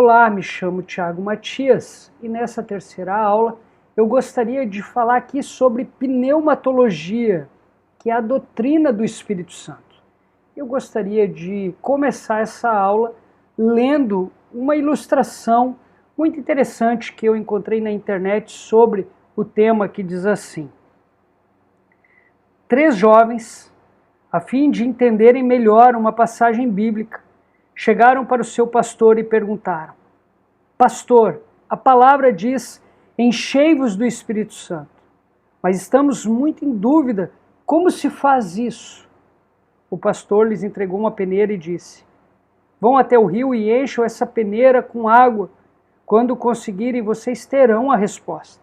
Olá, me chamo Thiago Matias e nessa terceira aula eu gostaria de falar aqui sobre pneumatologia, que é a doutrina do Espírito Santo. Eu gostaria de começar essa aula lendo uma ilustração muito interessante que eu encontrei na internet sobre o tema, que diz assim: 3 jovens, a fim de entenderem melhor uma passagem bíblica, chegaram para o seu pastor e perguntaram: Pastor, a palavra diz, enchei-vos do Espírito Santo, mas estamos muito em dúvida, como se faz isso? O pastor lhes entregou uma peneira e disse: Vão até o rio e encham essa peneira com água. Quando conseguirem, vocês terão a resposta.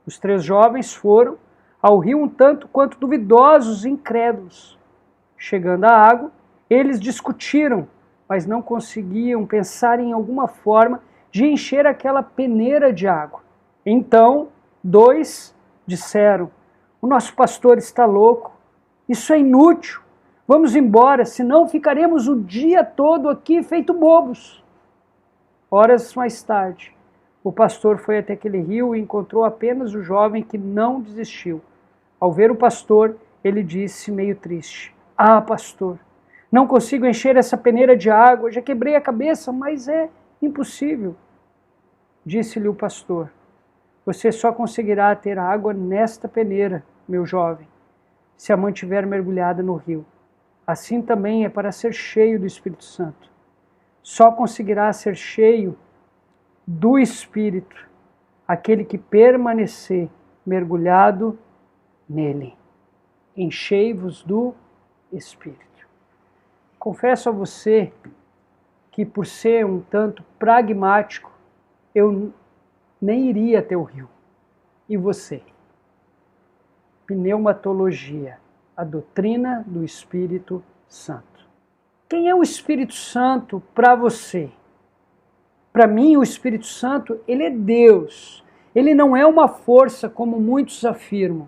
Os 3 jovens foram ao rio um tanto quanto duvidosos e incrédulos. Chegando à água, eles discutiram, mas não conseguiam pensar em alguma forma de encher aquela peneira de água. Então, 2 disseram: o nosso pastor está louco, isso é inútil, vamos embora, senão ficaremos o dia todo aqui feito bobos. Horas mais tarde, o pastor foi até aquele rio e encontrou apenas o jovem que não desistiu. Ao ver o pastor, ele disse meio triste: Ah, pastor, não consigo encher essa peneira de água, já quebrei a cabeça, mas é impossível. Disse-lhe o pastor: Você só conseguirá ter água nesta peneira, meu jovem, se a mantiver mergulhada no rio. Assim também é para ser cheio do Espírito Santo. Só conseguirá ser cheio do Espírito aquele que permanecer mergulhado nele. Enchei-vos do Espírito. Confesso a você que, por ser um tanto pragmático, eu nem iria até o rio. E você? Pneumatologia, a doutrina do Espírito Santo. Quem é o Espírito Santo para você? Para mim, o Espírito Santo, ele é Deus. Ele não é uma força como muitos afirmam.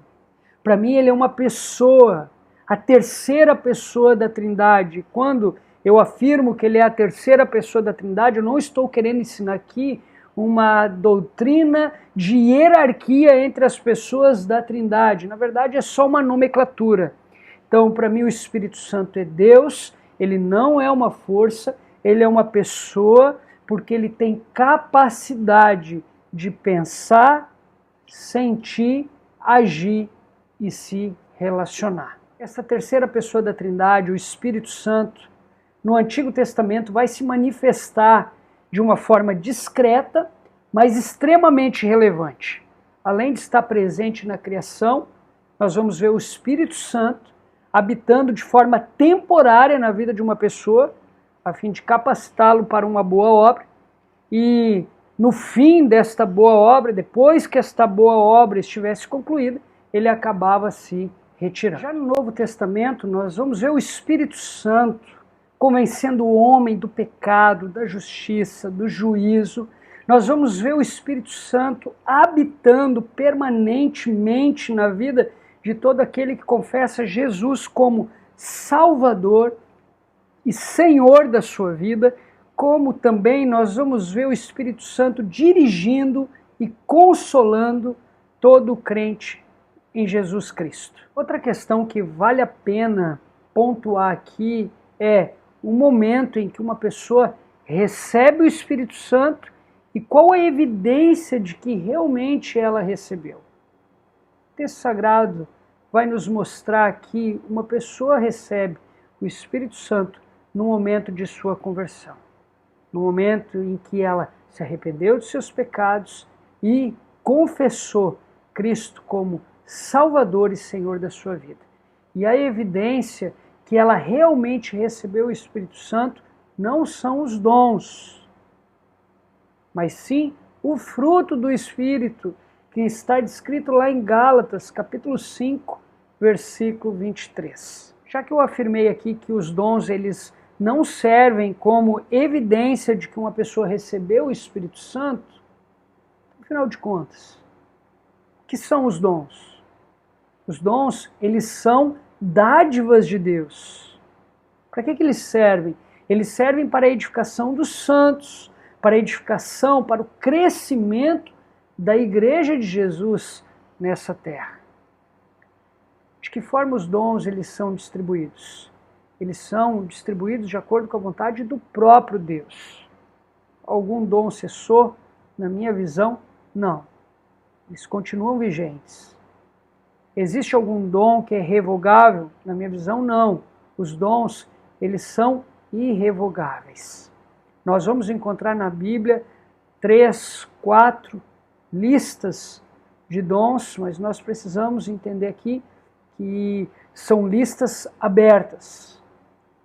Para mim, ele é uma pessoa, a terceira pessoa da Trindade. Quando eu afirmo que ele é a terceira pessoa da Trindade, eu não estou querendo ensinar aqui uma doutrina de hierarquia entre as pessoas da Trindade. Na verdade, é só uma nomenclatura. Então, para mim, o Espírito Santo é Deus, ele não é uma força, ele é uma pessoa, porque ele tem capacidade de pensar, sentir, agir e se relacionar. Essa terceira pessoa da Trindade, o Espírito Santo, no Antigo Testamento vai se manifestar de uma forma discreta, mas extremamente relevante. Além de estar presente na criação, nós vamos ver o Espírito Santo habitando de forma temporária na vida de uma pessoa, a fim de capacitá-lo para uma boa obra. E no fim desta boa obra, depois que esta boa obra estivesse concluída, ele acabava se retirando. Já no Novo Testamento, nós vamos ver o Espírito Santo convencendo o homem do pecado, da justiça, do juízo. Nós vamos ver o Espírito Santo habitando permanentemente na vida de todo aquele que confessa Jesus como Salvador e Senhor da sua vida, como também nós vamos ver o Espírito Santo dirigindo e consolando todo o crente em Jesus Cristo. Outra questão que vale a pena pontuar aqui é o momento em que uma pessoa recebe o Espírito Santo e qual a evidência de que realmente ela recebeu. O texto sagrado vai nos mostrar que uma pessoa recebe o Espírito Santo no momento de sua conversão, no momento em que ela se arrependeu de seus pecados e confessou Cristo como Salvador e Senhor da sua vida. E a evidência que ela realmente recebeu o Espírito Santo não são os dons, mas sim o fruto do Espírito, que está descrito lá em Gálatas, capítulo 5, versículo 23. Já que eu afirmei aqui que os dons eles não servem como evidência de que uma pessoa recebeu o Espírito Santo, afinal de contas, o que são os dons? Os dons, eles são dádivas de Deus. Para que eles servem? Eles servem para a edificação dos santos, para a edificação, para o crescimento da Igreja de Jesus nessa terra. De que forma os dons eles são distribuídos? Eles são distribuídos de acordo com a vontade do próprio Deus. Algum dom cessou? Na minha visão, não. Eles continuam vigentes. Existe algum dom que é revogável? Na minha visão, não. Os dons, eles são irrevogáveis. Nós vamos encontrar na Bíblia 3, 4 listas de dons, mas nós precisamos entender aqui que são listas abertas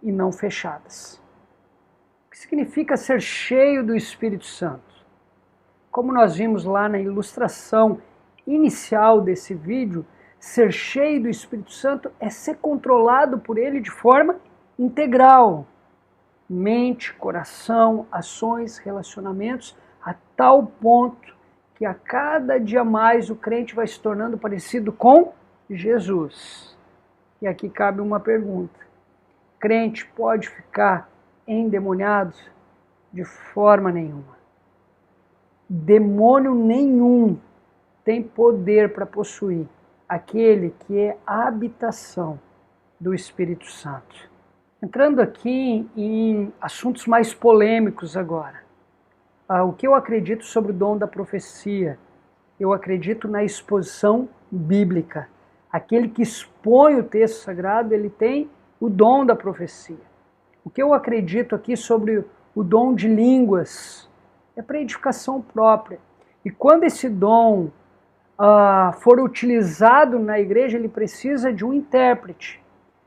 e não fechadas. O que significa ser cheio do Espírito Santo? Como nós vimos lá na ilustração inicial desse vídeo, ser cheio do Espírito Santo é ser controlado por ele de forma integral. Mente, coração, ações, relacionamentos, a tal ponto que a cada dia mais o crente vai se tornando parecido com Jesus. E aqui cabe uma pergunta. Crente pode ficar endemoniado? De forma nenhuma. Demônio nenhum tem poder para possuir aquele que é a habitação do Espírito Santo. Entrando aqui em assuntos mais polêmicos agora. O que eu acredito sobre o dom da profecia? Eu acredito na exposição bíblica. Aquele que expõe o texto sagrado, ele tem o dom da profecia. O que eu acredito aqui sobre o dom de línguas é para edificação própria. E quando esse dom for utilizado na igreja, ele precisa de um intérprete.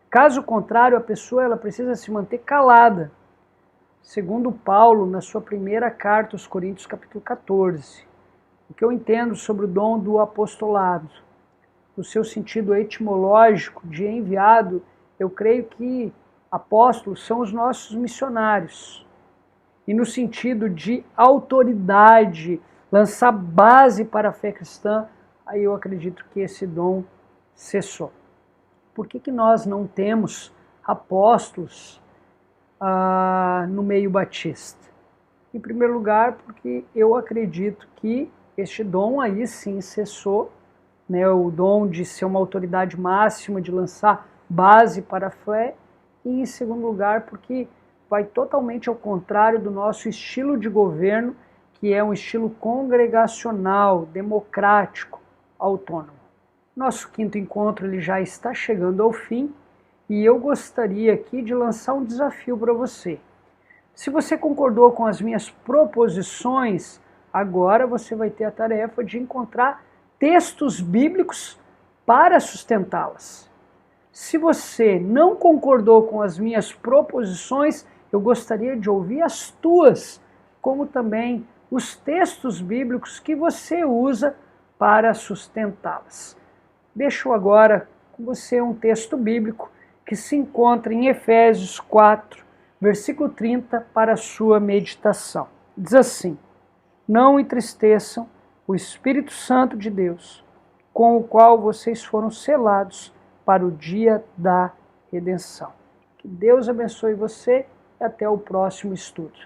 Caso contrário, a pessoa ela precisa se manter calada. Segundo Paulo, na sua primeira carta aos Coríntios, capítulo 14. O que eu entendo sobre o dom do apostolado? No seu sentido etimológico de enviado, eu creio que apóstolos são os nossos missionários. E no sentido de autoridade, lançar base para a fé cristã, aí eu acredito que esse dom cessou. Por que nós não temos apóstolos no meio batista? Em primeiro lugar, porque eu acredito que este dom aí sim cessou, né, o dom de ser uma autoridade máxima, de lançar base para a fé, e em segundo lugar, porque vai totalmente ao contrário do nosso estilo de governo, que é um estilo congregacional, democrático, autônomo. Nosso quinto encontro ele já está chegando ao fim, e eu gostaria aqui de lançar um desafio para você. Se você concordou com as minhas proposições, agora você vai ter a tarefa de encontrar textos bíblicos para sustentá-las. Se você não concordou com as minhas proposições, eu gostaria de ouvir as tuas, como também os textos bíblicos que você usa para sustentá-las. Deixo agora com você um texto bíblico que se encontra em Efésios 4, versículo 30, para a sua meditação. Diz assim: não entristeçam o Espírito Santo de Deus, com o qual vocês foram selados para o dia da redenção. Que Deus abençoe você e até o próximo estudo.